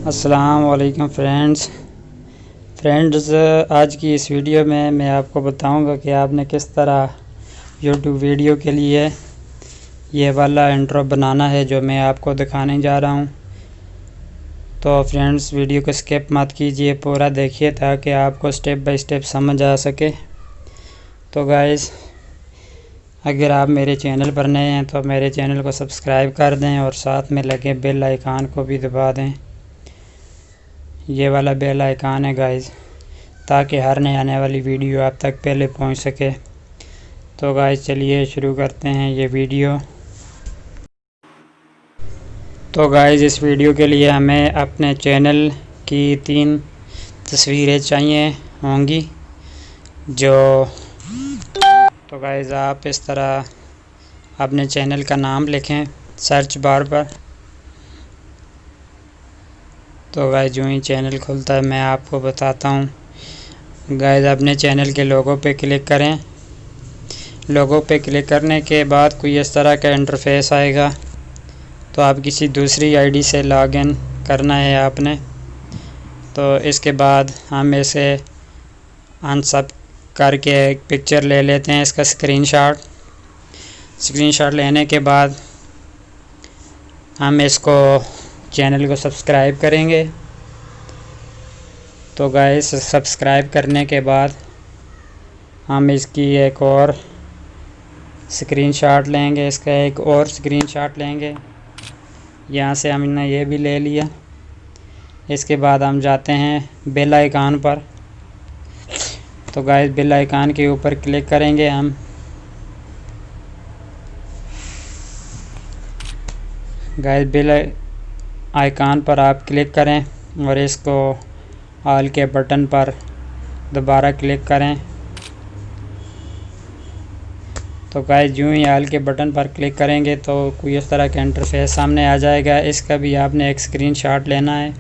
अस्सलाम वालेकुम फ्रेंड्स, आज की इस वीडियो में मैं आपको बताऊंगा कि आपने किस तरह यूट्यूब वीडियो के लिए ये वाला इंट्रो बनाना है जो मैं आपको दिखाने जा रहा हूं। तो फ्रेंड्स, वीडियो को स्किप मत कीजिए, पूरा देखिए ताकि आपको स्टेप बाय स्टेप समझ आ सके। तो गाइस, अगर आप मेरे चैनल पर नए हैं तो मेरे चैनल को सब्सक्राइब कर दें और साथ में लगे बेल आइकन को भी दबा दें। ये वाला बेल आइकन है गाइस, ताकि हर नई आने वाली वीडियो आप तक पहले पहुंच सके। तो गाइस, चलिए शुरू करते हैं ये वीडियो। तो गाइस, इस वीडियो के लिए हमें अपने चैनल की 3 तस्वीरें चाहिए होंगी तो गाइस, आप इस तरह अपने चैनल का नाम लिखें सर्च बार पर। तो गाइस, जो ही चैनल खुलता है मैं आपको बताता हूँ। गाइस, अपने चैनल के लोगो पे क्लिक करें। लोगो पे क्लिक करने के बाद कोई इस तरह का इंटरफेस आएगा। तो आप किसी दूसरी आईडी से लॉगिन करना है आपने। तो इसके बाद हम इसे अनसब करके एक पिक्चर ले लेते हैं, इसका स्क्रीनशॉट लेने के बाद हम इसको चैनल को सब्सक्राइब करेंगे। तो गाइस, सब्सक्राइब करने के बाद हम इसकी एक और स्क्रीनशॉट लेंगे, इसका एक और स्क्रीनशॉट लेंगे। यहाँ से हमने ये भी ले लिया। इसके बाद हम जाते हैं बेल आइकन पर। तो गाइस, बेल आइकन के ऊपर क्लिक करेंगे हम। गाइस, बेल आइकन पर आप क्लिक करें और इसको ऑल के बटन पर दोबारा क्लिक करें। तो गाइस, जो ही ऑल के बटन पर क्लिक करेंगे तो कोई इस तरह का इंटरफेस सामने आ जाएगा। इसका भी आपने एक स्क्रीनशॉट लेना है।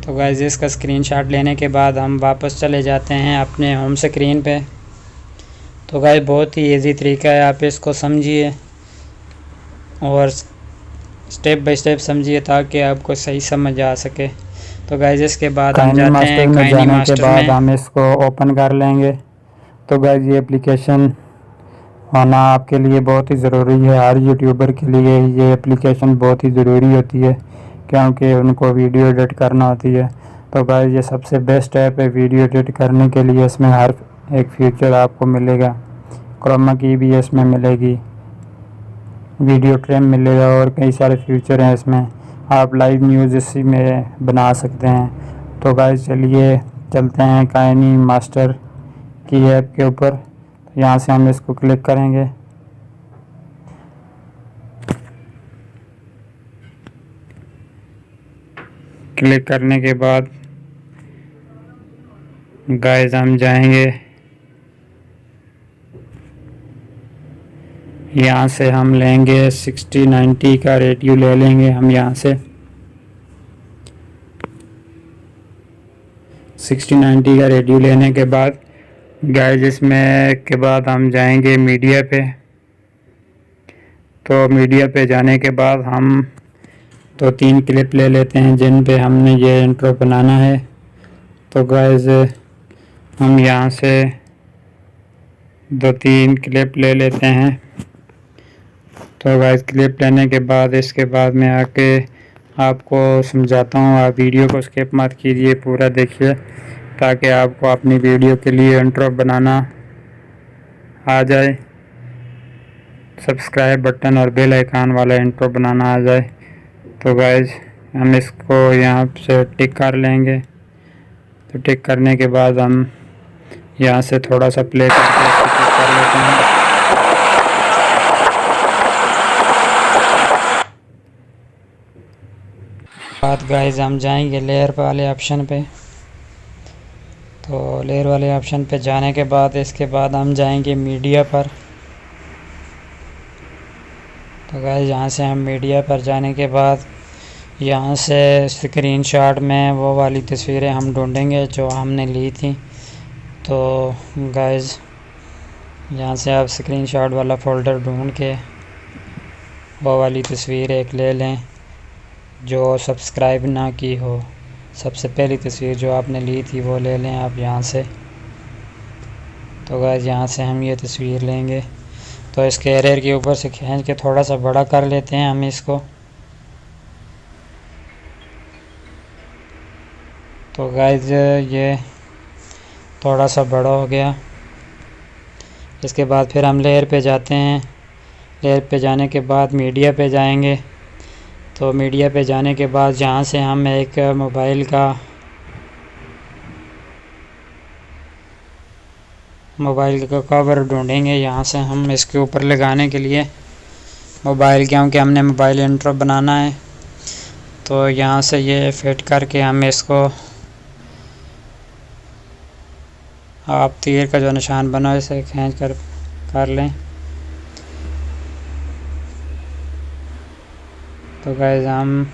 तो गाइस, इसका स्क्रीनशॉट लेने के बाद हम वापस चले जाते हैं अपने होम स्क्रीन पे। तो गाइस, बहुत ही इजी तरीका है, आप इसको समझिए और स्टेप बाय स्टेप समझिए ताकि आपको सही समझ आ सके। तो गाइस, इसके बाद हम जाते हैं काइनी मास्टर में। हम इसको ओपन कर लेंगे। तो गाइस, ये एप्लीकेशन होना आपके लिए बहुत ही ज़रूरी है। हर यूट्यूबर के लिए ये एप्लीकेशन बहुत ही ज़रूरी होती है, क्योंकि उनको वीडियो एडिट करना होती है। तो गाइस, ये सबसे बेस्ट ऐप है वीडियो एडिट करने के लिए। इसमें हर एक फीचर आपको मिलेगा। क्रोमा की भी इसमें मिलेगी, वीडियो ट्रिम मिलेगा और कई सारे फीचर हैं इसमें। आप लाइव न्यूज़ इसी में बना सकते हैं। तो गाइस, चलिए चलते हैं काइनी मास्टर की ऐप के ऊपर। यहाँ से हम इसको क्लिक करेंगे। क्लिक करने के बाद गाइस, हम जाएंगे, यहाँ से हम लेंगे 60-90 का रेडियो ले लेंगे हम। यहाँ से 60-90 का रेडियो लेने के बाद गाइस, इसमें के बाद हम जाएंगे मीडिया पे। तो मीडिया पे जाने के बाद हम 2-3 क्लिप ले लेते हैं जिन पे हमने ये इंट्रो बनाना है। तो गाइस, हम यहाँ से 2-3 क्लिप ले लेते हैं। तो गाइस, क्लिप लेने के बाद इसके बाद मैं आके आपको समझाता हूँ। आप वीडियो को स्किप मत कीजिए, पूरा देखिए ताकि आपको अपनी वीडियो के लिए इंट्रो बनाना आ जाए। सब्सक्राइब बटन और बेल आइकन वाला इंट्रो बनाना आ जाए। तो गाइस, हम इसको यहाँ से टिक कर लेंगे। तो टिक करने के बाद हम यहाँ से थोड़ा सा प्ले करके कर लेते हैं। बाद गाइस, हम जाएंगे लेयर वाले ऑप्शन पे। तो लेयर वाले ऑप्शन पे जाने के बाद इसके बाद हम जाएंगे मीडिया पर। तो गाइस, यहाँ से हम मीडिया पर जाने के बाद यहाँ से स्क्रीनशॉट में वो वाली तस्वीरें हम ढूंढेंगे जो हमने ली थी। तो गाइस, यहाँ से आप स्क्रीनशॉट वाला फ़ोल्डर ढूंढ के वो वाली तस्वीर एक ले लें जो सब्सक्राइब ना की हो। सबसे पहली तस्वीर जो आपने ली थी वो ले लें आप यहाँ से। तो गाइस यहाँ से हम ये तस्वीर लेंगे, तो इसके एरियर के ऊपर से खींच के थोड़ा सा बड़ा कर लेते हैं हम इसको। तो गाइस ये थोड़ा सा बड़ा हो गया। इसके बाद फिर हम लेयर पे जाते हैं। लेयर पे जाने के बाद मीडिया पे जाएंगे। तो मीडिया पे जाने के बाद जहाँ से हम एक मोबाइल का कवर ढूंढेंगे यहाँ से हम इसके ऊपर लगाने के लिए मोबाइल, क्योंकि हमने मोबाइल इंट्रो बनाना है। तो यहाँ से ये फिट करके हम इसको, आप तीर का जो निशान बना इसे खींच कर लें। तो गाइस हम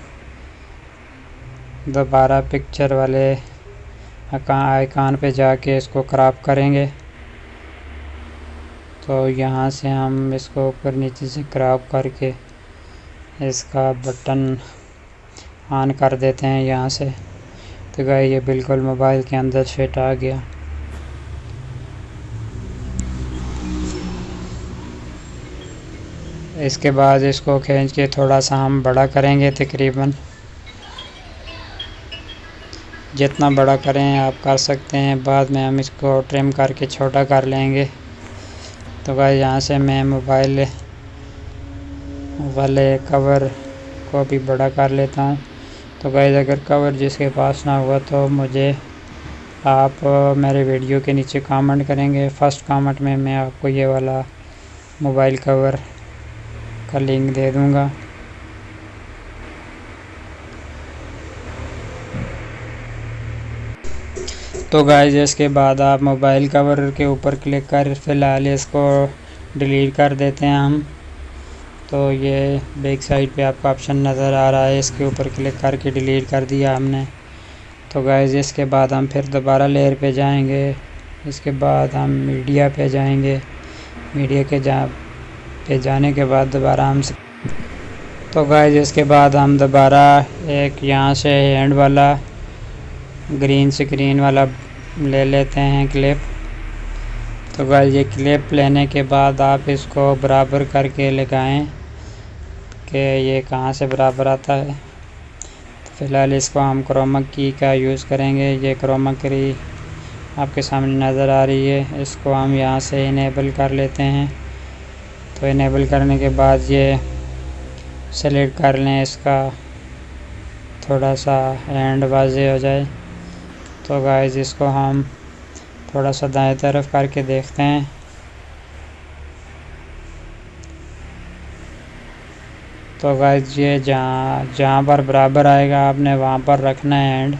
दोबारा पिक्चर वाले आइकॉन पे जाके इसको क्रॉप करेंगे। तो यहाँ से हम इसको ऊपर नीचे से क्रॉप करके इसका बटन ऑन कर देते हैं यहाँ से। तो गाइस ये बिल्कुल मोबाइल के अंदर फिट आ गया। इसके बाद इसको खींच के थोड़ा सा हम बड़ा करेंगे, तकरीबन जितना बड़ा करें आप कर सकते हैं। बाद में हम इसको ट्रिम करके छोटा कर लेंगे। तो गाइस यहाँ से मैं मोबाइल वाले कवर को भी बड़ा कर लेता हूँ। तो गाइस अगर कवर जिसके पास ना हुआ तो मुझे आप मेरे वीडियो के नीचे कमेंट करेंगे। फर्स्ट कमेंट में मैं आपको ये वाला मोबाइल कवर का लिंक दे दूँगा। तो गाइस इसके बाद आप मोबाइल कवर के ऊपर क्लिक कर फ़िलहाल इसको डिलीट कर देते हैं हम। तो ये बैक साइड पे आपको ऑप्शन नज़र आ रहा है, इसके ऊपर क्लिक करके डिलीट कर दिया हमने। तो गाइस इसके बाद हम फिर दोबारा लेयर पे जाएंगे। इसके बाद हम मीडिया पे जाएंगे। मीडिया के जाने के बाद दोबारा हम तो गाइस इसके बाद हम दोबारा एक यहाँ से हैंड वाला ग्रीन स्क्रीन वाला ले लेते हैं क्लिप। तो गाइस ये क्लिप लेने के बाद आप इसको बराबर करके लगाएं कि ये कहाँ से बराबर आता है। तो फ़िलहाल इसको हम क्रोमा की का यूज़ करेंगे। ये क्रोमा की आपके सामने नज़र आ रही है, इसको हम यहाँ से इनेबल कर लेते हैं। तो इनेबल करने के बाद ये सेलेक्ट कर लें, इसका थोड़ा सा एंड वाज़े हो जाए। तो गाइस इसको हम थोड़ा सा दाएं तरफ करके देखते हैं। तो गाइस ये जहाँ पर बराबर आएगा आपने वहाँ पर रखना है एंड।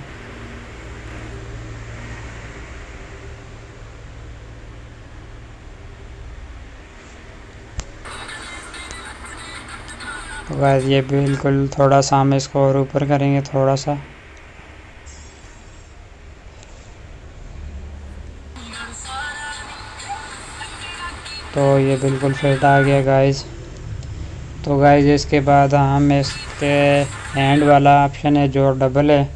तो गाइस ये बिल्कुल थोड़ा सा हम इसको और ऊपर करेंगे थोड़ा सा। तो ये बिल्कुल फिट आ गया गाइस। तो गाइस इसके बाद हम इसके हैंड वाला ऑप्शन है जो डबल है,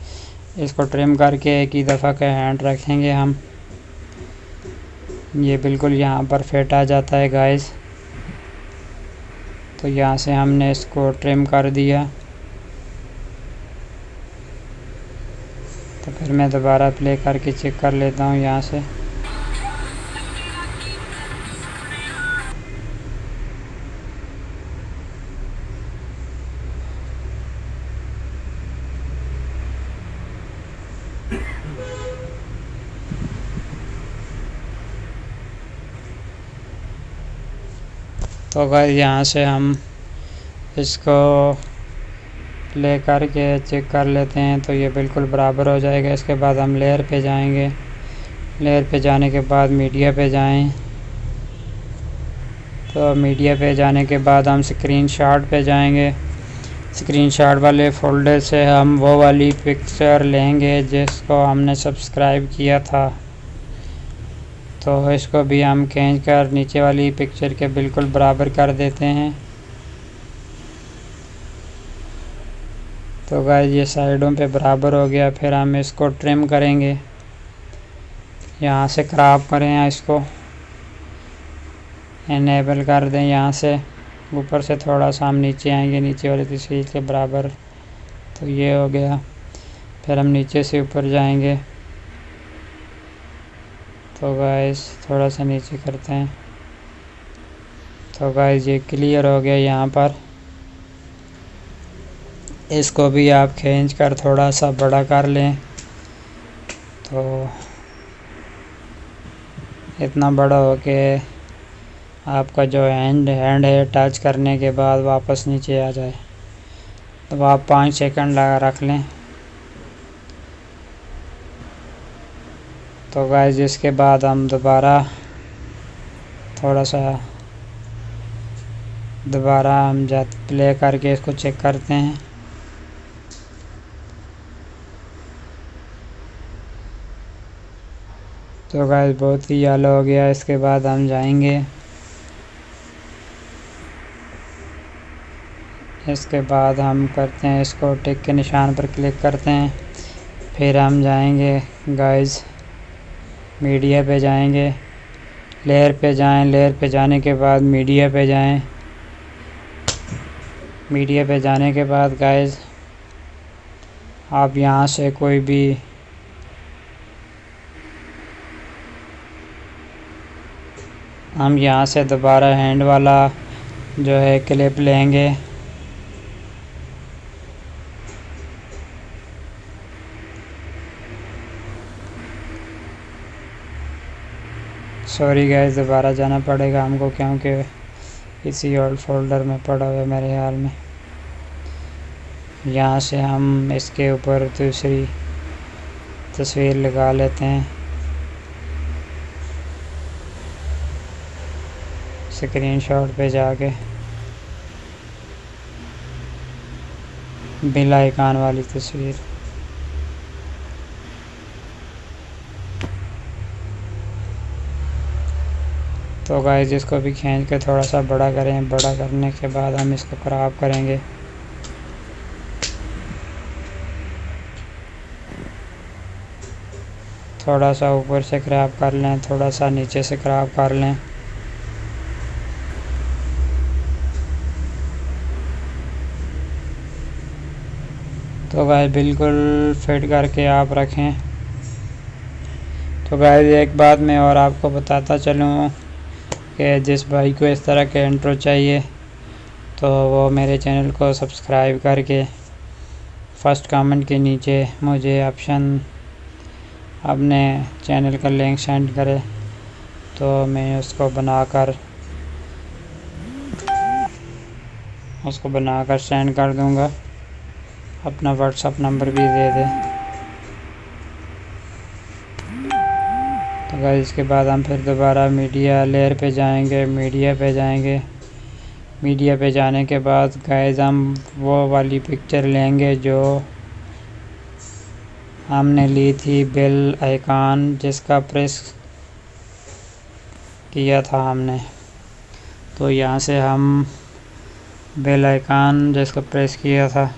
इसको ट्रिम करके एक ही दफ़ा का हैंड रखेंगे हम। ये बिल्कुल यहाँ पर फिट आ जाता है गाइस। तो यहाँ से हमने इसको ट्रिम कर दिया। तो फिर मैं दोबारा प्ले करके चेक कर लेता हूँ यहाँ से। तो गाइस यहाँ से हम इसको प्ले करके चेक कर लेते हैं। तो ये बिल्कुल बराबर हो जाएगा। इसके बाद हम लेयर पे जाएंगे। लेयर पे जाने के बाद मीडिया पे जाएं। तो मीडिया पे जाने के बाद हम स्क्रीनशॉट पे जाएंगे। स्क्रीनशॉट वाले फ़ोल्डर से हम वो वाली पिक्चर लेंगे जिसको हमने सब्सक्राइब किया था। तो इसको भी हम खींच कर नीचे वाली पिक्चर के बिल्कुल बराबर कर देते हैं। तो गाइस ये साइडों पे बराबर हो गया। फिर हम इसको ट्रिम करेंगे, यहाँ से क्रॉप करें, इसको इनेबल कर दें। यहाँ से ऊपर से थोड़ा सा हम नीचे आएंगे, नीचे वाली तस्वीर के बराबर, तो ये हो गया। फिर हम नीचे से ऊपर जाएंगे, तो गाइस थोड़ा सा नीचे करते हैं। तो गाइस ये क्लियर हो गया। यहाँ पर इसको भी आप खींच कर थोड़ा सा बड़ा कर लें, तो इतना बड़ा हो के आपका जो हैंड है टच करने के बाद वापस नीचे आ जाए। तो आप 5 सेकंड लगा रख लें। तो गाइस इसके बाद हम दोबारा हम प्ले करके इसको चेक करते हैं। तो गाइस बहुत ही येलो हो गया। इसके बाद हम जाएंगे, इसके बाद हम करते हैं इसको टिक के निशान पर क्लिक करते हैं। फिर हम जाएंगे गाइस मीडिया पे जाएंगे, लेयर पे जाएं, लेयर पे जाने के बाद मीडिया पे जाएं। मीडिया पे जाने के बाद गाइस आप यहाँ से कोई भी हम यहाँ से दोबारा हैंड वाला जो है क्लिप लेंगे। सॉरी गाइस, दोबारा जाना पड़ेगा हमको, क्योंकि इसी ओल्ड फोल्डर में पड़ा हुआ है मेरे ख्याल में। यहाँ से हम इसके ऊपर दूसरी तस्वीर लगा लेते हैं। स्क्रीनशॉट पे जाके बिल आइकॉन वाली तस्वीर, तो गाइस इसको भी खींच के थोड़ा सा बड़ा करें। बड़ा करने के बाद हम इसको क्रॉप करेंगे। थोड़ा सा ऊपर से क्रॉप कर लें, थोड़ा सा नीचे से क्रॉप कर लें। तो गाइस बिल्कुल फिट करके आप रखें। तो गाइस एक बात मैं और आपको बताता चलूँ कि जिस भाई को इस तरह के इंट्रो चाहिए तो वो मेरे चैनल को सब्सक्राइब करके फर्स्ट कमेंट के नीचे मुझे ऑप्शन अपने चैनल का लिंक सेंड करे, तो मैं उसको बनाकर सेंड कर दूंगा। अपना व्हाट्सअप नंबर भी दे दे। तो गाइस इसके बाद हम फिर दोबारा मीडिया लेयर पे जाएंगे, मीडिया पे जाने के बाद गाइस हम वो वाली पिक्चर लेंगे जो हमने ली थी, बेल आइकॉन जिसका प्रेस किया था हमने। तो यहाँ से हम बेल आइकॉन जिसको प्रेस किया था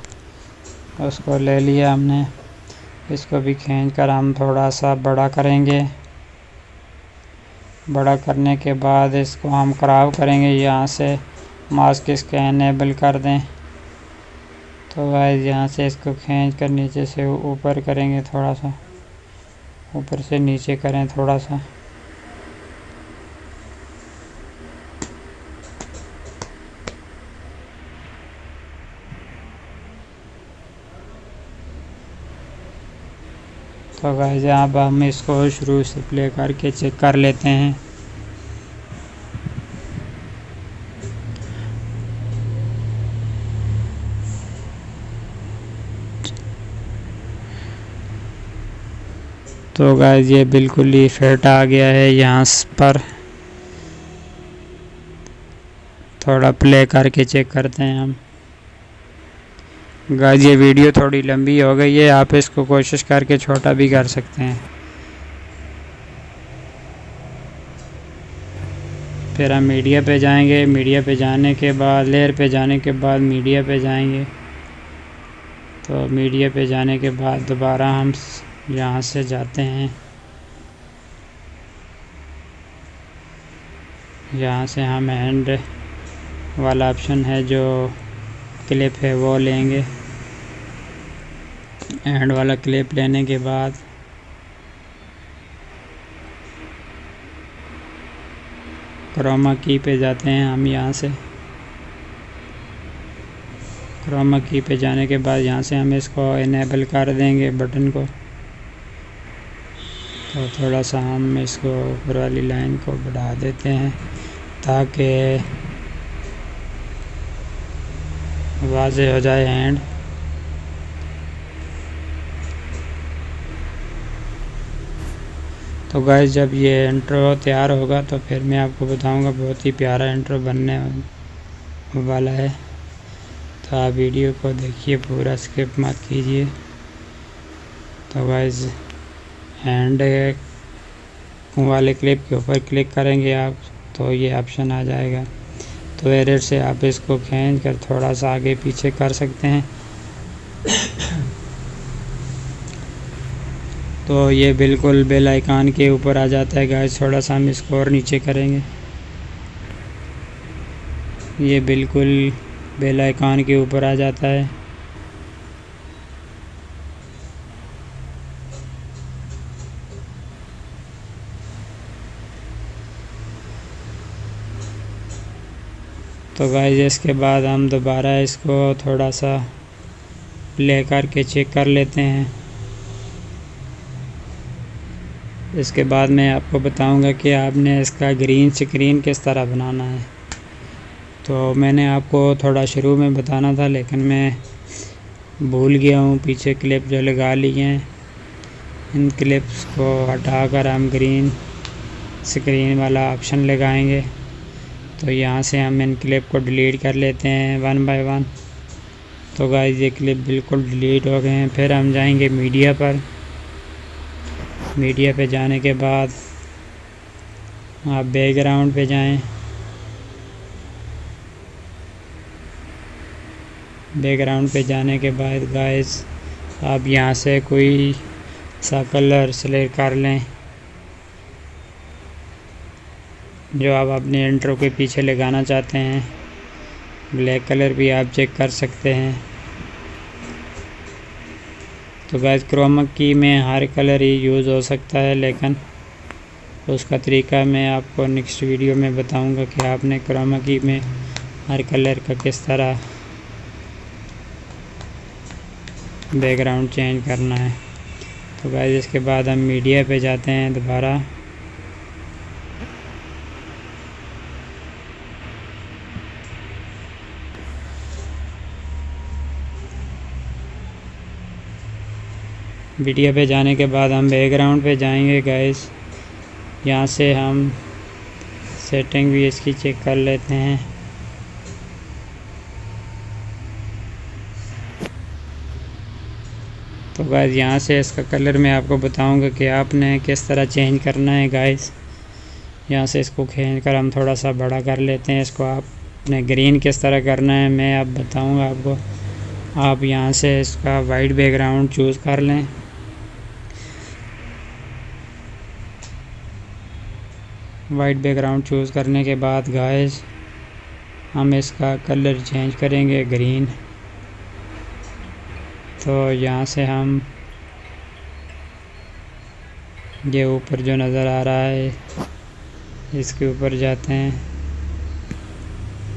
उसको ले लिया हमने। इसको भी खींच कर हम थोड़ा सा बड़ा करेंगे। बड़ा करने के बाद इसको हम क्रॉप करेंगे। यहाँ से मास्क इसका इनेबल कर दें। तो गाइस यहाँ से इसको खींच कर नीचे से ऊपर करेंगे, थोड़ा सा ऊपर से नीचे करें थोड़ा सा। तो गाइस यहाँ पर हम इसको शुरू से प्ले करके चेक कर लेते हैं। तो गाइस ये बिल्कुल ही फिट आ गया है। यहाँ पर थोड़ा प्ले करके चेक करते हैं हम। गाइस ये वीडियो थोड़ी लंबी हो गई है, आप इसको कोशिश करके छोटा भी कर सकते हैं। फिर हम मीडिया पे जाएंगे। मीडिया पे जाने के बाद लेयर पे जाने के बाद मीडिया पे जाएंगे। तो मीडिया पे जाने के बाद दोबारा हम यहाँ से जाते हैं, यहाँ से हम एंड वाला ऑप्शन है जो क्लिप है वो लेंगे। एंड वाला क्लिप लेने के बाद क्रोमा की पे जाते हैं हम। यहाँ से क्रोमा की पे जाने के बाद यहाँ से हम इसको इनेबल कर देंगे बटन को। तो थोड़ा सा हम इसको ऊपर वाली लाइन को बढ़ा देते हैं ताकि वाज़ेह हो जाए एंड। तो गाइस जब ये इंट्रो तैयार होगा तो फिर मैं आपको बताऊंगा। बहुत ही प्यारा इंट्रो बनने वाला है, तो आप वीडियो को देखिए, पूरा स्किप मत कीजिए। तो गाइस एंड वाले क्लिप के ऊपर क्लिक करेंगे आप तो ये ऑप्शन आ जाएगा। तो एरर से आप इसको खींच कर थोड़ा सा आगे पीछे कर सकते हैं। तो ये बिल्कुल बेल आइकन के ऊपर आ जाता है गाइस। थोड़ा सा हम इसको और नीचे करेंगे, ये बिल्कुल बेल आइकन के ऊपर आ जाता है। तो गाइस इसके बाद हम दोबारा इसको थोड़ा सा प्ले करके चेक कर लेते हैं। इसके बाद मैं आपको बताऊंगा कि आपने इसका ग्रीन स्क्रीन किस तरह बनाना है। तो मैंने आपको थोड़ा शुरू में बताना था लेकिन मैं भूल गया हूँ। पीछे क्लिप जो लगा लिए हैं, इन क्लिप्स को हटाकर हम ग्रीन स्क्रीन वाला ऑप्शन लगाएंगे। तो यहाँ से हम इन क्लिप को डिलीट कर लेते हैं 1 बाय 1। तो गाइस ये क्लिप बिल्कुल डिलीट हो गए हैं। फिर हम जाएंगे मीडिया पर। मीडिया पे जाने के बाद आप बैकग्राउंड पे जाएं। बैकग्राउंड पे जाने के बाद गाइस आप यहाँ से कोई सा कलर सेलेक्ट कर लें जो आप अपने इंट्रो के पीछे लगाना चाहते हैं। ब्लैक कलर भी आप चेक कर सकते हैं। तो गाइस क्रोमा की में हर कलर ही यूज़ हो सकता है, लेकिन उसका तरीका मैं आपको नेक्स्ट वीडियो में बताऊंगा कि आपने क्रोमा की में हर कलर का किस तरह बैकग्राउंड चेंज करना है। तो गाइस इसके बाद हम मीडिया पे जाते हैं दोबारा। मीडिया पे जाने के बाद हम बैकग्राउंड पे जाएंगे गाइस। यहाँ से हम सेटिंग भी इसकी चेक कर लेते हैं। तो गाइस यहाँ से इसका कलर मैं आपको बताऊंगा कि आपने किस तरह चेंज करना है गाइस। यहाँ से इसको खींच कर हम थोड़ा सा बड़ा कर लेते हैं। इसको आपने ग्रीन किस तरह करना है मैं अब बताऊंगा आपको। आप यहाँ से इसका वाइट बैकग्राउंड चूज़ कर लें। वाइट बैकग्राउंड चूज़ करने के बाद गाइस हम इसका कलर चेंज करेंगे ग्रीन। तो यहाँ से हम ये ऊपर जो नज़र आ रहा है इसके ऊपर जाते हैं।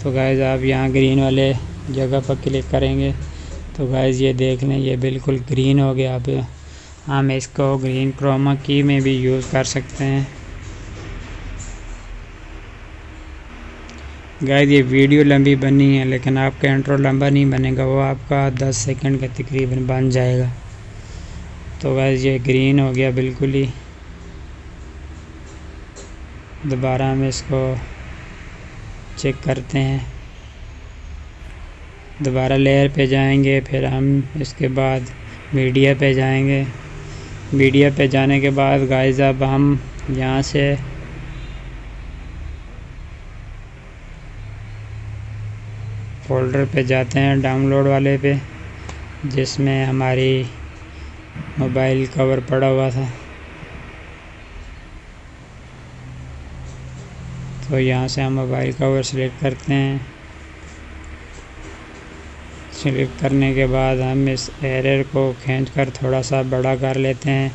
तो गाइस आप यहाँ ग्रीन वाले जगह पर क्लिक करेंगे तो गाइस ये देख लें ये बिल्कुल ग्रीन हो गया। अब हम इसको ग्रीन क्रोमा की में भी यूज़ कर सकते हैं। गाइस ये वीडियो लंबी बनी है लेकिन आपका इंट्रो लंबा नहीं बनेगा, वो आपका 10 सेकंड का तकरीबन बन जाएगा। तो गाइस ये ग्रीन हो गया बिल्कुल ही। दोबारा हम इसको चेक करते हैं। दोबारा लेयर पे जाएंगे, फिर हम इसके बाद मीडिया पे जाएंगे। मीडिया पे जाने के बाद गाइस अब हम यहाँ से फोल्डर पे जाते हैं, डाउनलोड वाले पे। जिसमें हमारी मोबाइल कवर पड़ा हुआ था। तो यहाँ से हम मोबाइल कवर सिलेक्ट करते हैं। सिलेक्ट करने के बाद हम इस एरर को खींचकर थोड़ा सा बड़ा कर लेते हैं।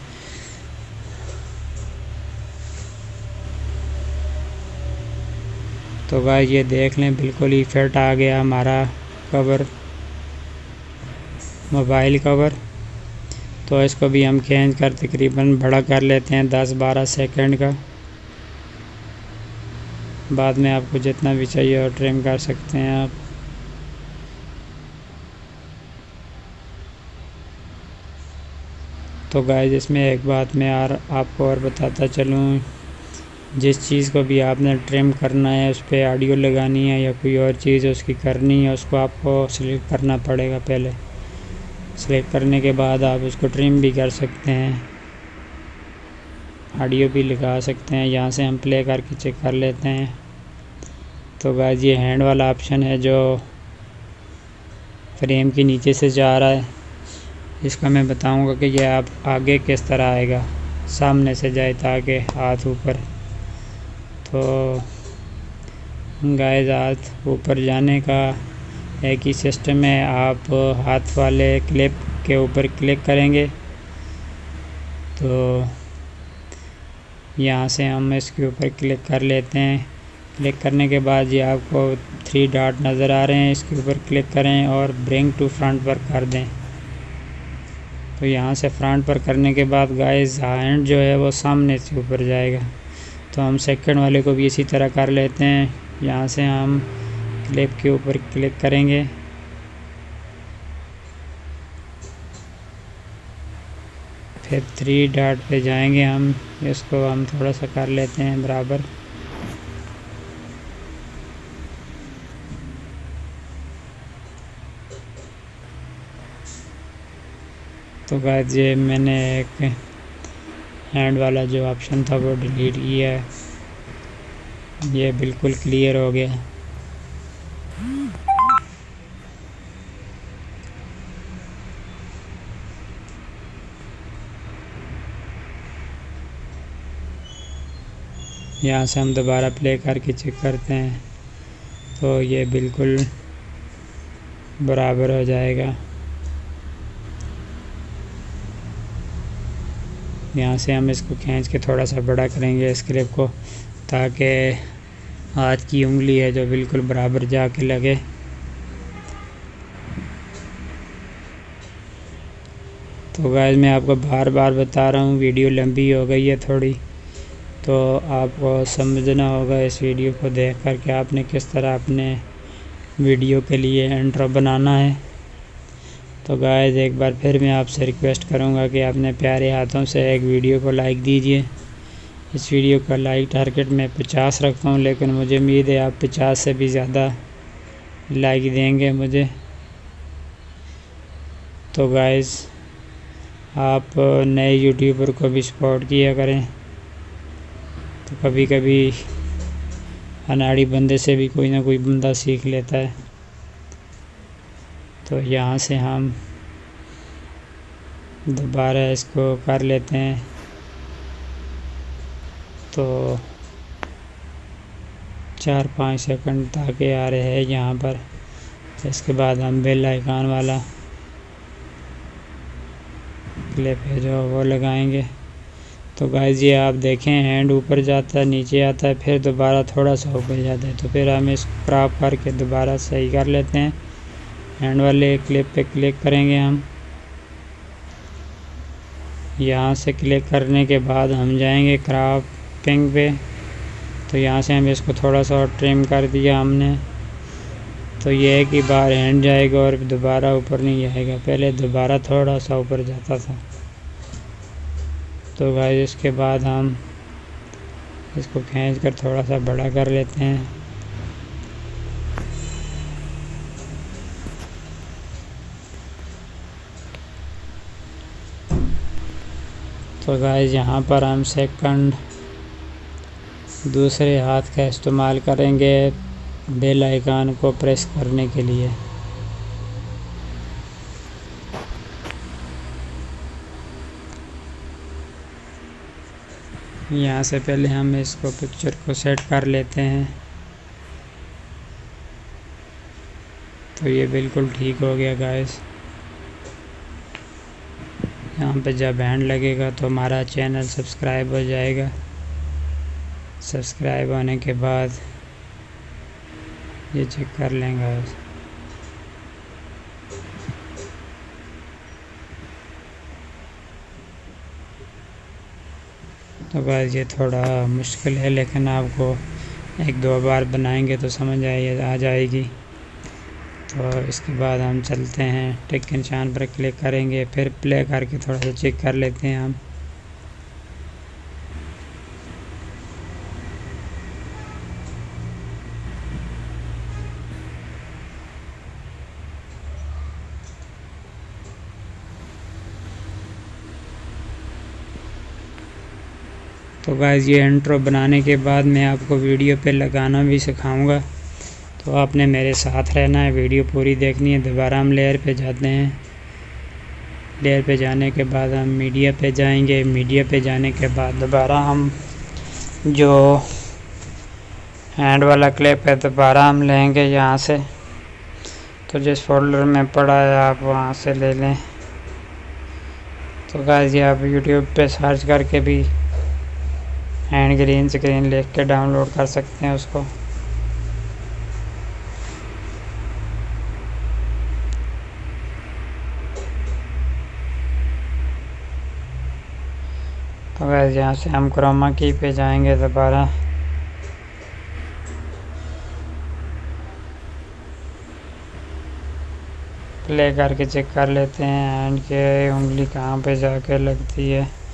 तो गाइस ये देख लें, बिल्कुल ही फिट आ गया हमारा कवर, मोबाइल कवर। तो इसको भी हम खींच कर तकरीबन बड़ा कर लेते हैं 10-12 सेकंड का। बाद में आपको जितना भी चाहिए और ट्रिम कर सकते हैं आप। तो गाइस इसमें एक बात मैं आपको और बताता चलूँ, जिस चीज़ को भी आपने ट्रिम करना है, उस पर ऑडियो लगानी है या कोई और चीज़ उसकी करनी है, उसको आपको सिलेक्ट करना पड़ेगा। पहले सिलेक्ट करने के बाद आप उसको ट्रिम भी कर सकते हैं, ऑडियो भी लगा सकते हैं। यहाँ से हम प्ले करके चेक कर लेते हैं। तो गाइस ये हैंड वाला ऑप्शन है जो फ्रेम के नीचे से जा रहा है, इसका मैं बताऊंगा कि ये आप आगे किस तरह आएगा, सामने से जाए ताकि हाथ ऊपर। तो गाइस हाथ ऊपर जाने का एक ही सिस्टम है। आप हाथ वाले क्लिप के ऊपर क्लिक करेंगे तो यहाँ से हम इसके ऊपर क्लिक कर लेते हैं। क्लिक करने के बाद ये आपको 3 डॉट नज़र आ रहे हैं, इसके ऊपर क्लिक करें और ब्रिंग टू फ्रंट पर कर दें। तो यहाँ से फ्रंट पर करने के बाद गाइस हैंड जो है वो सामने से ऊपर जाएगा। तो हम सेकंड वाले को भी इसी तरह कर लेते हैं। यहाँ से हम क्लिप के ऊपर क्लिक करेंगे, फिर 3 डॉट पे जाएंगे हम, इसको हम थोड़ा सा कर लेते हैं बराबर। तो गाइस ये मैंने एक हैंड वाला जो ऑप्शन था वो डिलीट किया है, ये बिल्कुल क्लियर हो गया। यहाँ से हम दोबारा प्ले करके चेक करते हैं तो ये बिल्कुल बराबर हो जाएगा। यहाँ से हम इसको खींच के थोड़ा सा बड़ा करेंगे इस क्लिप को, ताकि हाथ की उंगली है जो बिल्कुल बराबर जाके लगे। तो गाइस मैं आपको बार बार बता रहा हूँ, वीडियो लंबी हो गई है थोड़ी, तो आपको समझना होगा इस वीडियो को देख कर कि आपने किस तरह अपने वीडियो के लिए इंट्रो बनाना है। तो गाइस एक बार फिर मैं आपसे रिक्वेस्ट करूंगा कि अपने प्यारे हाथों से एक वीडियो को लाइक दीजिए। इस वीडियो का लाइक टारगेट मैं 50 रखता हूं, लेकिन मुझे उम्मीद है आप 50 से भी ज़्यादा लाइक देंगे मुझे। तो गाइस आप नए यूट्यूबर को भी सपोर्ट किया करें। तो कभी कभी अनाड़ी बंदे से भी कोई ना कोई बंदा सीख लेता है। तो यहाँ से हम दोबारा इसको कर लेते हैं। तो 4-5 सेकंड ताकि आ रहे हैं यहाँ पर। इसके बाद हम बेल आइकन वाला क्लिप है जो वो लगाएंगे। तो गाइस ये आप देखें हैंड ऊपर जाता है, नीचे आता है, फिर दोबारा थोड़ा सा ऊपर जाता है। तो फिर हम इसको क्रॉप करके दोबारा सही कर लेते हैं। हैंड वाले क्लिप पे क्लिक करेंगे हम। यहाँ से क्लिक करने के बाद हम जाएंगे क्रॉपिंग पे। तो यहाँ से हम इसको थोड़ा सा और ट्रिम कर दिया हमने। तो ये है कि बाहर हैंड जाएगा और दोबारा ऊपर नहीं आएगा, पहले दोबारा थोड़ा सा ऊपर जाता था। तो गाइस इसके बाद हम इसको खींच कर थोड़ा सा बड़ा कर लेते हैं। तो गाइस यहाँ पर हम सेकंड दूसरे हाथ का इस्तेमाल करेंगे बेल आइकन को प्रेस करने के लिए। यहाँ से पहले हम इसको पिक्चर को सेट कर लेते हैं। तो ये बिल्कुल ठीक हो गया गाइस। यहाँ पे जब हैंड लगेगा तो हमारा चैनल सब्सक्राइब हो जाएगा। सब्सक्राइब होने के बाद ये चेक कर लेंगे। तो गाइस ये थोड़ा मुश्किल है, लेकिन आपको 1-2 बार बनाएंगे तो समझ आ जाएगी। तो इसके बाद हम चलते हैं, टिक के निशान पर क्लिक करेंगे, फिर प्ले करके थोड़ा सा चेक कर लेते हैं हम। तो गाइस ये इंट्रो बनाने के बाद मैं आपको वीडियो पे लगाना भी सिखाऊंगा, तो आपने मेरे साथ रहना है, वीडियो पूरी देखनी है। दोबारा हम लेयर पे जाते हैं। लेयर पे जाने के बाद हम मीडिया पे जाएंगे। मीडिया पे जाने के बाद दोबारा हम जो हैंड वाला क्लिप है दोबारा हम लेंगे यहाँ से। तो जिस फोल्डर में पड़ा है आप वहाँ से ले लें। तो गाइस ये आप यूट्यूब पे सर्च करके भी हैंड ग्रीन स्क्रीन लिख के डाउनलोड कर सकते हैं उसको। तो गाइस यहाँ से हम क्रोमा की पे जाएंगे दोबारा। प्ले करके चेक कर लेते हैं हैंड के उंगली कहाँ पे जाके लगती है।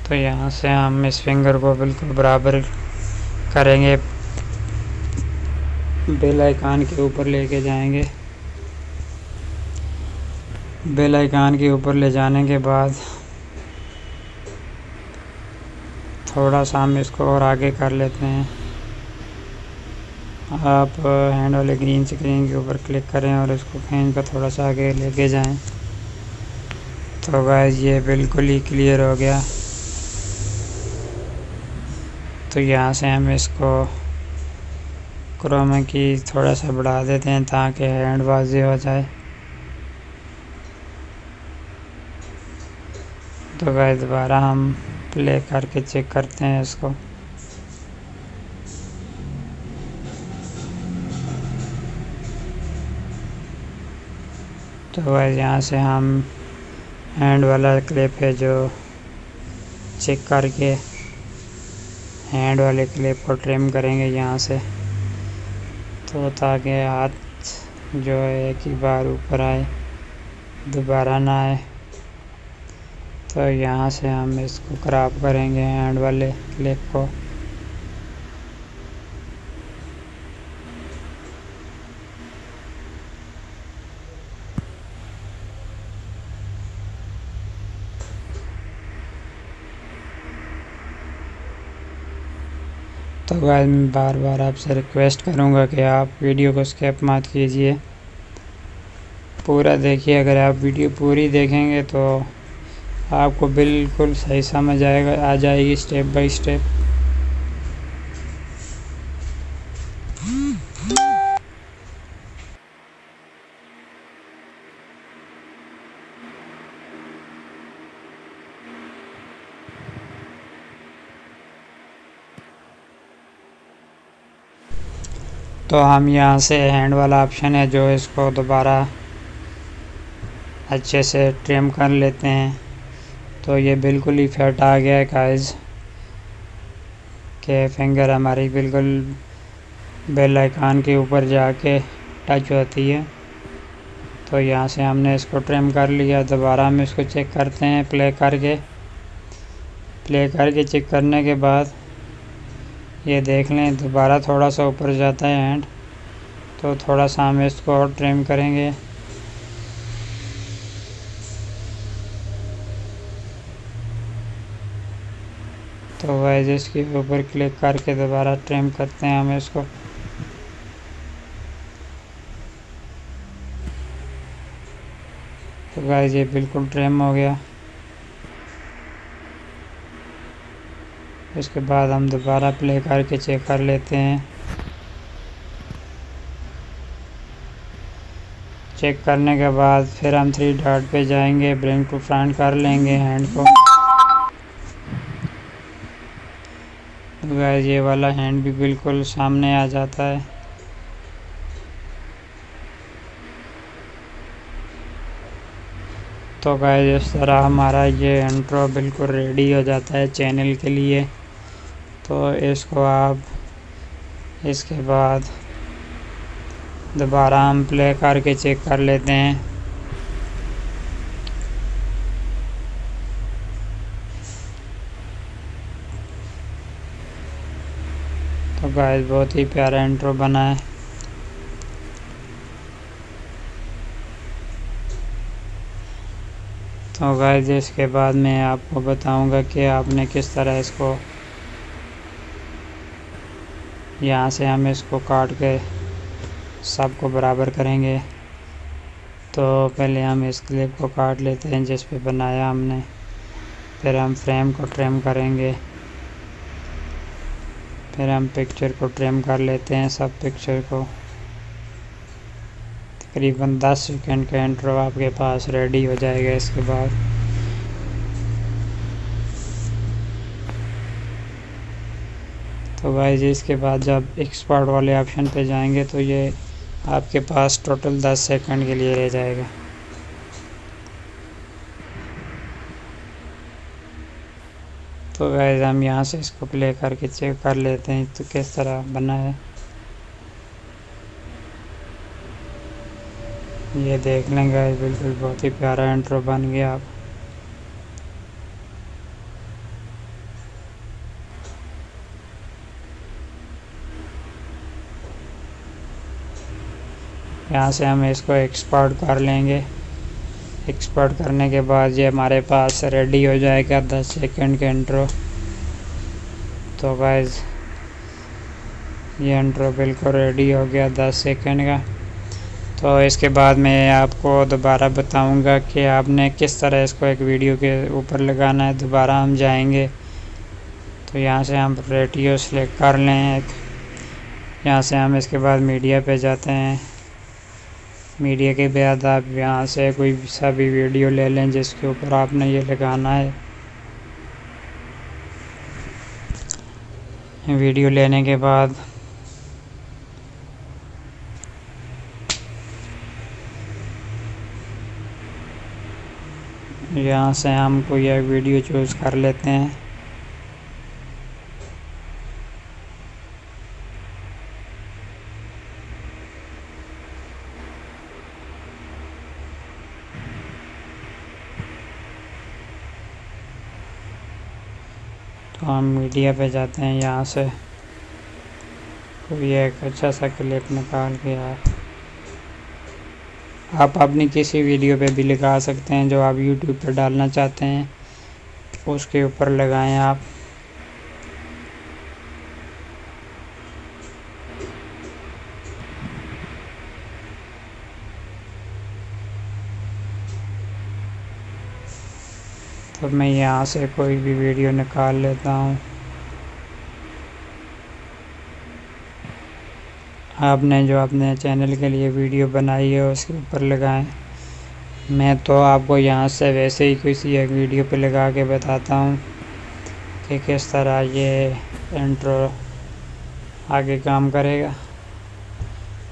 तो यहाँ से हम इस फिंगर को बिल्कुल बराबर करेंगे, बेल आइकन के ऊपर लेके जाएंगे। बेल आइकन के ऊपर ले जाने के बाद थोड़ा सा हम इसको और आगे कर लेते हैं। आप हैंड वाले ग्रीन स्क्रीन के ऊपर क्लिक करें और इसको खींच कर थोड़ा सा आगे लेके जाएं। तो गाइस ये बिल्कुल ही क्लियर हो गया। तो यहाँ से हम इसको क्रोमा की थोड़ा सा बढ़ा देते हैं ताकि हैंड वाज़ेह हो जाए। तो गाइस दोबारा हम प्ले करके चेक करते हैं इसको। तो गाइस यहाँ से हम हैंड वाला क्लिप है जो चेक करके हैंड वाले क्लिप को ट्रिम करेंगे यहाँ से, तो ताकि हाथ जो है एक ही बार ऊपर आए, दोबारा ना आए। तो यहाँ से हम इसको क्रॉप करेंगे हैंड वाले क्लिप को। तो गाइस मैं बार बार आपसे रिक्वेस्ट करूँगा कि आप वीडियो को स्किप मत कीजिए, पूरा देखिए। अगर आप वीडियो पूरी देखेंगे तो आपको बिल्कुल सही समझ आ जाएगी स्टेप बाय स्टेप। तो हम यहाँ से हैंड वाला ऑप्शन है जो इसको दोबारा अच्छे से ट्रिम कर लेते हैं। तो ये बिल्कुल ही फिट आ गया है गाइस के फिंगर हमारी बिल्कुल बेल आइकन के ऊपर जाके टच होती है। तो यहाँ से हमने इसको ट्रिम कर लिया। दोबारा हम इसको चेक करते हैं प्ले करके चेक करने के बाद ये देख लें दोबारा थोड़ा सा ऊपर जाता है हैंड, तो थोड़ा सा हम इसको और ट्रिम करेंगे। तो गाइस इसके ऊपर क्लिक करके दोबारा ट्रिम करते हैं हम इसको। तो गाइस ये बिल्कुल ट्रिम हो गया। इसके बाद हम दोबारा प्ले करके चेक कर लेते हैं। चेक करने के बाद फिर हम 3 डॉट पे जाएंगे, ब्रिंग टू फ्रंट कर लेंगे हैंड को। तो गाइस ये वाला हैंड भी बिल्कुल सामने आ जाता है। तो गाइस इस तरह हमारा ये इंट्रो बिल्कुल रेडी हो जाता है चैनल के लिए। तो इसको आप इसके बाद दोबारा हम प्ले करके चेक कर लेते हैं। तो गाइस बहुत ही प्यारा इंट्रो बना है। तो गाइस इसके बाद मैं आपको बताऊंगा कि आपने किस तरह इसको, यहाँ से हम इसको काट के सबको बराबर करेंगे। तो पहले हम इस क्लिप को काट लेते हैं जिस पे बनाया हमने, फिर हम फ्रेम को ट्रिम करेंगे, फिर हम पिक्चर को ट्रिम कर लेते हैं, सब पिक्चर को। तकरीबन 10 सेकंड का इंट्रो आपके पास रेडी हो जाएगा। इसके बाद तो गाइस इसके बाद जब एक्सपोर्ट वाले ऑप्शन पे जाएंगे तो ये आपके पास टोटल 10 सेकंड के लिए रह जाएगा। तो गाइस हम यहाँ से इसको प्ले करके चेक कर लेते हैं तो किस तरह बना है। ये देख लें गाइस, बिल्कुल बहुत ही प्यारा इंट्रो बन गया। आप यहाँ से हम इसको एक्सपोर्ट कर लेंगे। एक्सपोर्ट करने के बाद ये हमारे पास रेडी हो जाएगा 10 सेकंड का इंट्रो। तो गाइस ये इंट्रो बिल्कुल रेडी हो गया 10 सेकंड का। तो इसके बाद मैं आपको दोबारा बताऊंगा कि आपने किस तरह इसको एक वीडियो के ऊपर लगाना है। दोबारा हम जाएंगे तो यहाँ से हम रेडियो सेलेक्ट कर लें एक, यहाँ से हम इसके बाद मीडिया पे जाते हैं। मीडिया के बाद आप यहाँ से कोई सा भी वीडियो ले लें जिसके ऊपर आपने ये लगाना है। वीडियो लेने के बाद यहाँ से हम कोई एक वीडियो चूज़ कर लेते हैं। तो हम मीडिया पे जाते हैं, यहाँ से कोई एक अच्छा सा क्लिप निकाल के आप अपनी किसी वीडियो पे भी लगा सकते हैं जो आप यूट्यूब पर डालना चाहते हैं, उसके ऊपर लगाएं आप। तो मैं यहाँ से कोई भी वीडियो निकाल लेता हूँ। आपने जो अपने चैनल के लिए वीडियो बनाई है उसके ऊपर लगाएं। मैं तो आपको यहाँ से वैसे ही किसी एक वीडियो पे लगा के बताता हूँ कि किस तरह ये इंट्रो आगे काम करेगा।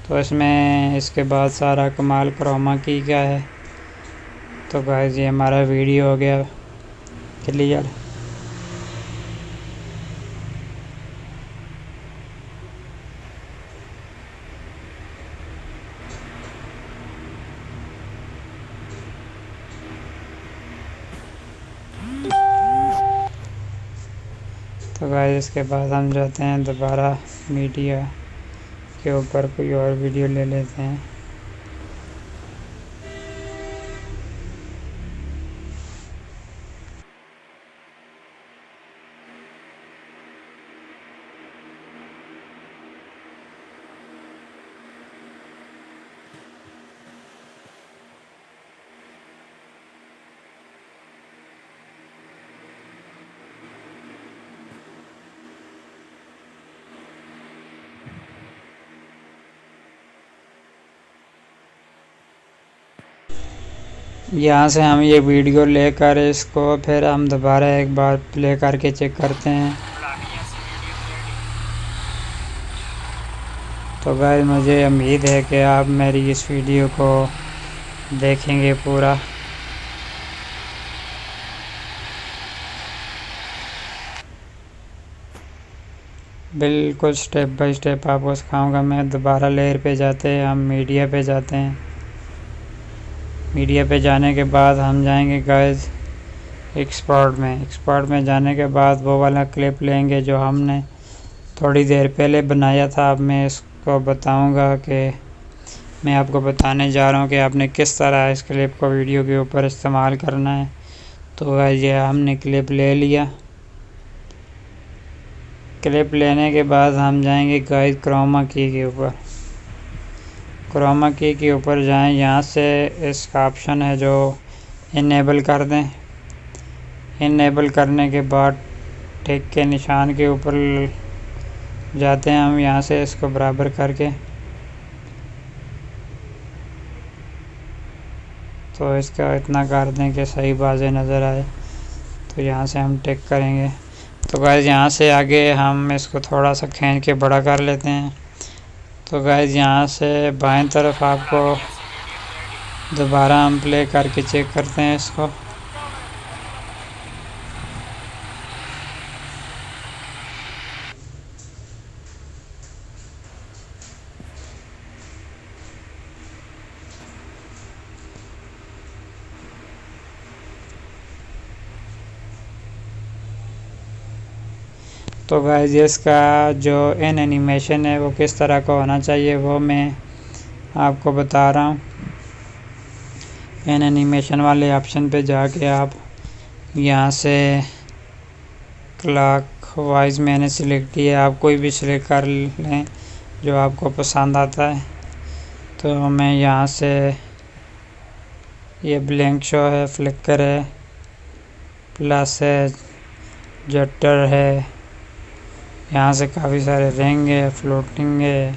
तो इसमें इसके बाद सारा कमाल क्रोमा की का है। तो गाइस ये हमारा वीडियो हो गया क्लियर। तो गाइस इसके बाद हम जाते हैं दोबारा मीडिया के ऊपर, कोई और वीडियो ले लेते हैं। यहाँ से हम ये वीडियो लेकर इसको फिर हम दोबारा एक बार प्ले करके चेक करते हैं। तो गाइस मुझे उम्मीद है कि आप मेरी इस वीडियो को देखेंगे पूरा। बिल्कुल स्टेप बाय स्टेप आपको सिखाऊंगा मैं। दोबारा लेयर पे जाते हैं, हम मीडिया पे जाते हैं। मीडिया पे जाने के बाद हम जाएंगे गाइस एक्सपोर्ट में जाने के बाद वो वाला क्लिप लेंगे जो हमने थोड़ी देर पहले बनाया था। अब मैं इसको बताऊंगा कि मैं आपको बताने जा रहा हूँ कि आपने किस तरह इस क्लिप को वीडियो के ऊपर इस्तेमाल करना है। तो गाइस ये हमने क्लिप ले लिया। क्लिप लेने के बाद हम जाएंगे गाइस क्रोमा की के ऊपर। क्रोमा की के ऊपर जाएं, यहाँ से इसका ऑप्शन है जो इनेबल कर दें। इनेबल करने के बाद टिक के निशान के ऊपर जाते हैं हम, यहाँ से इसको बराबर करके। तो इसका इतना कर दें कि सही बाज़े नज़र आए। तो यहाँ से हम टिक करेंगे। तो गाइस यहाँ से आगे हम इसको थोड़ा सा खींच के बड़ा कर लेते हैं। तो गाइस यहाँ से बाएं तरफ आपको दोबारा हम प्ले करके चेक करते हैं इसको। तो गाइस इसका जो एनिमेशन है वो किस तरह का होना चाहिए वो मैं आपको बता रहा हूँ। एनिमेशन वाले ऑप्शन पे जाके आप यहाँ से क्लॉक वाइज मैंने सिलेक्ट किया, आप कोई भी सिलेक्ट कर लें जो आपको पसंद आता है। तो मैं यहाँ से ये ब्लैंक शो है, फ्लिकर है, प्लस है, जटर है, यहाँ से काफ़ी सारे रिंग है, फ्लोटिंग है,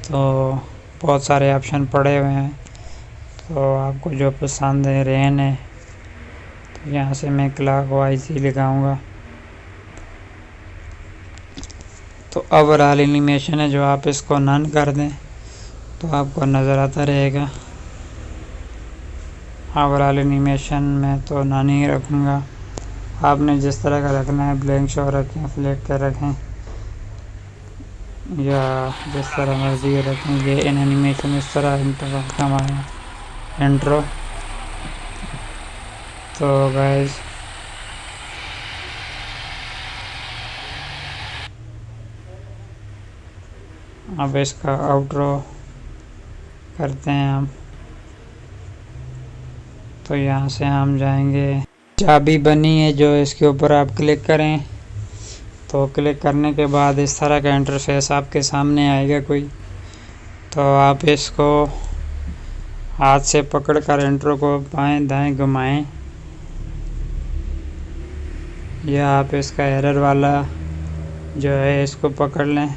तो बहुत सारे ऑप्शन पड़े हुए हैं। तो आपको जो पसंद है, रेन है, तो यहाँ से मैं क्लॉक वाइज ही लगाऊंगा। तो ओवरऑल एनिमेशन है जो आप इसको नन कर दें तो आपको नज़र आता रहेगा। ओवरऑल एनिमेशन में तो नन ही रखूँगा। आपने जिस तरह का रखना है, ब्लैंक शो रखें, फ्लिक कर रखें या जिस तरह मर्जी रखें। ये एनिमेशन इस तरह हमारा इंट्रो। तो गाइस अब इसका आउट्रो करते हैं हम। तो यहाँ से हम जाएंगे, चाबी बनी है जो इसके ऊपर आप क्लिक करें तो क्लिक करने के बाद इस तरह का इंटरफेस आपके सामने आएगा कोई। तो आप इसको हाथ से पकड़कर इंट्रो को बाएं दाएं घुमाएं या आप इसका एरर वाला जो है इसको पकड़ लें।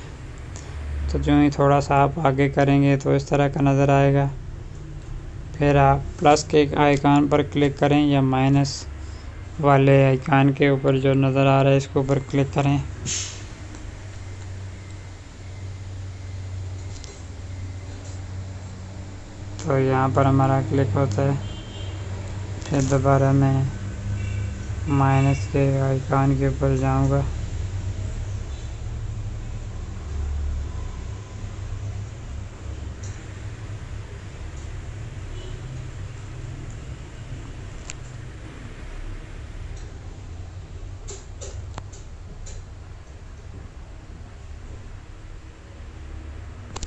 तो जो ही थोड़ा सा आप आगे करेंगे तो इस तरह का नज़र आएगा। फिर आप प्लस के आइकन पर क्लिक करें या माइनस वाले आइकन के ऊपर जो नज़र आ रहा है इसके ऊपर क्लिक करें। तो यहाँ पर हमारा क्लिक होता है। फिर दोबारा मैं माइनस के आइकन के ऊपर जाऊँगा।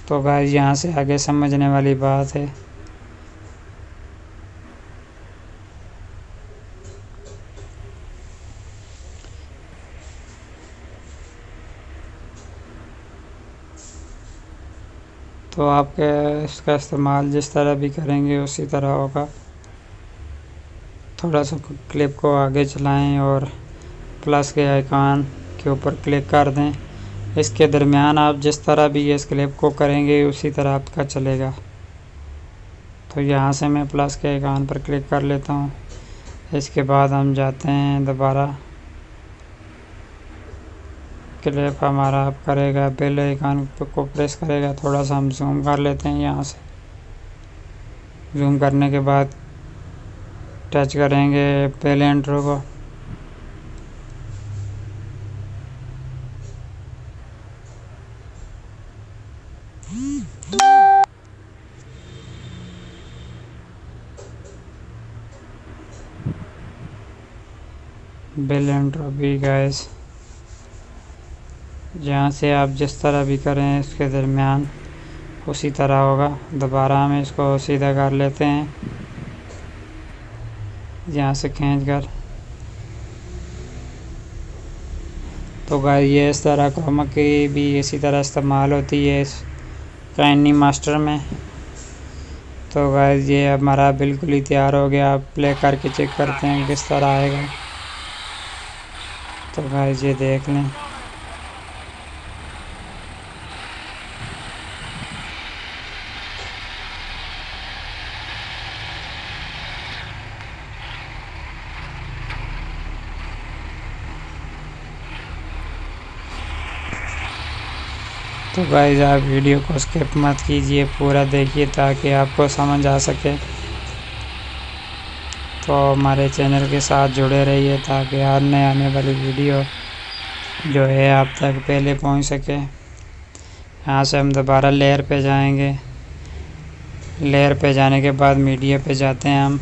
तो गाइस यहाँ से आगे समझने वाली बात है। तो आपके इसका इस्तेमाल जिस तरह भी करेंगे उसी तरह होगा। थोड़ा सा क्लिप को आगे चलाएं और प्लस के आइकन के ऊपर क्लिक कर दें। इसके दरमियान आप जिस तरह भी इस क्लिप को करेंगे उसी तरह आपका चलेगा। तो यहाँ से मैं प्लस के आइकन पर क्लिक कर लेता हूँ। इसके बाद हम जाते हैं दोबारा, क्लिप हमारा आप करेगा, बेल आइकन को प्रेस करेगा, थोड़ा सा हम जूम कर लेते हैं। यहाँ से जूम करने के बाद टच करेंगे पहले इंट्रो को। बेल इंट्रो भी गाइस, जहाँ से आप जिस तरह भी करें इसके दरमियान उसी तरह होगा। दोबारा हम इसको सीधा कर लेते हैं, यहाँ से खींच कर। तो गाइस ये इस तरह क्रोमा की भी इसी तरह इस्तेमाल होती है इस काइनी मास्टर में। तो गाइस ये हमारा बिल्कुल ही तैयार हो गया। आप प्ले करके चेक करते हैं किस तरह आएगा। तो गाइस ये देख लें, तो गाइस आप वीडियो को स्किप मत कीजिए, पूरा देखिए ताकि आपको समझ आ सके। तो हमारे चैनल के साथ जुड़े रहिए ताकि हर नए आने वाली वीडियो जो है आप तक पहले पहुंच सके। यहाँ से हम दोबारा लेयर पे जाएंगे। लेयर पे जाने के बाद मीडिया पे जाते हैं हम।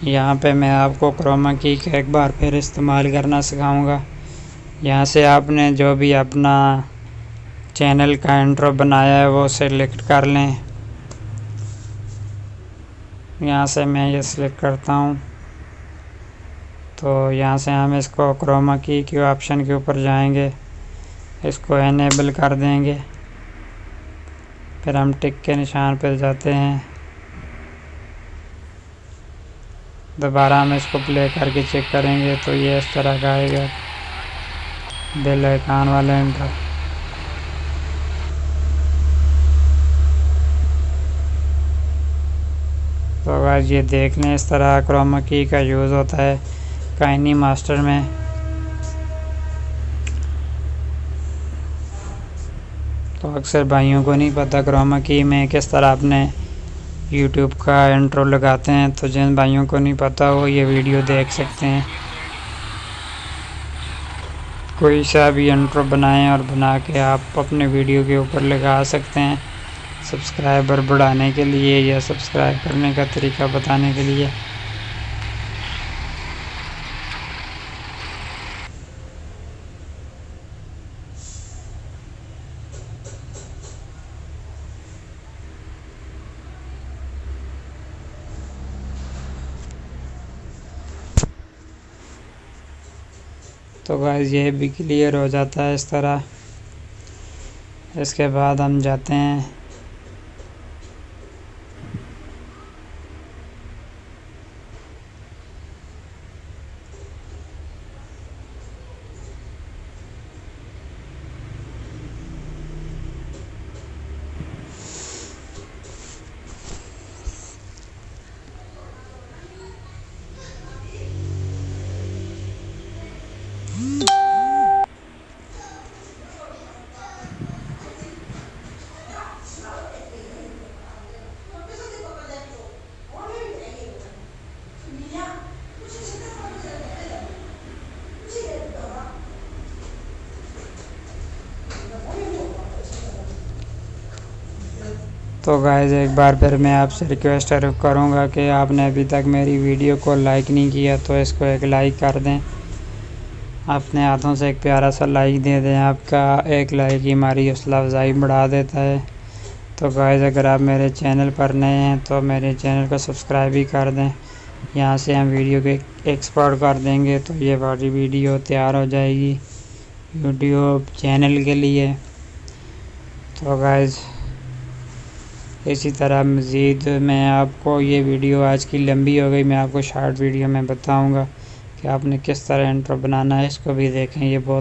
यहाँ पे मैं आपको क्रोमा की का एक बार फिर इस्तेमाल करना सिखाऊंगा। यहाँ से आपने जो भी अपना चैनल का इंट्रो बनाया है वो सेलेक्ट कर लें। यहाँ से मैं ये सिलेक्ट करता हूँ। तो यहाँ से हम इसको क्रोमा की के ऑप्शन के ऊपर जाएंगे, इसको एनेबल कर देंगे। फिर हम टिक के निशान पर जाते हैं। दोबारा हम इसको प्ले करके चेक करेंगे तो ये इस तरह का आएगा, बेल आइकन वाला इंट्रो। तो गाइस ये देख लें, इस तरह क्रोमा की का यूज़ होता है काइनी मास्टर में। तो अक्सर भाइयों को नहीं पता क्रोमा की में किस तरह अपने यूट्यूब का इंट्रो लगाते हैं। तो जिन भाइयों को नहीं पता वो ये वीडियो देख सकते हैं। कोई सा भी इंट्रो बनाएं और बना के आप अपने वीडियो के ऊपर लगा सकते हैं, सब्सक्राइबर बढ़ाने के लिए या सब्सक्राइब करने का तरीका बताने के लिए। तो गाइस ये भी क्लियर हो जाता है इस तरह। इसके बाद हम जाते हैं तो गाइस एक बार फिर मैं आपसे रिक्वेस्ट करूँगा कि आपने अभी तक मेरी वीडियो को लाइक नहीं किया तो इसको एक लाइक कर दें। अपने हाथों से एक प्यारा सा लाइक दे दें। आपका एक लाइक ही हमारी हौसला अफजाई बढ़ा देता है। तो गाइस अगर आप मेरे चैनल पर नए हैं तो मेरे चैनल को सब्सक्राइब भी कर दें। यहाँ से हम वीडियो को एक्सपोर्ट कर देंगे तो ये वाली वीडियो तैयार हो जाएगी यूट्यूब चैनल के लिए। तो गाइस इसी तरह मज़ीद मैं आपको, ये वीडियो आज की लंबी हो गई, मैं आपको शॉर्ट वीडियो में बताऊंगा कि आपने किस तरह इंट्रो बनाना है। इसको भी देखें, ये बहुत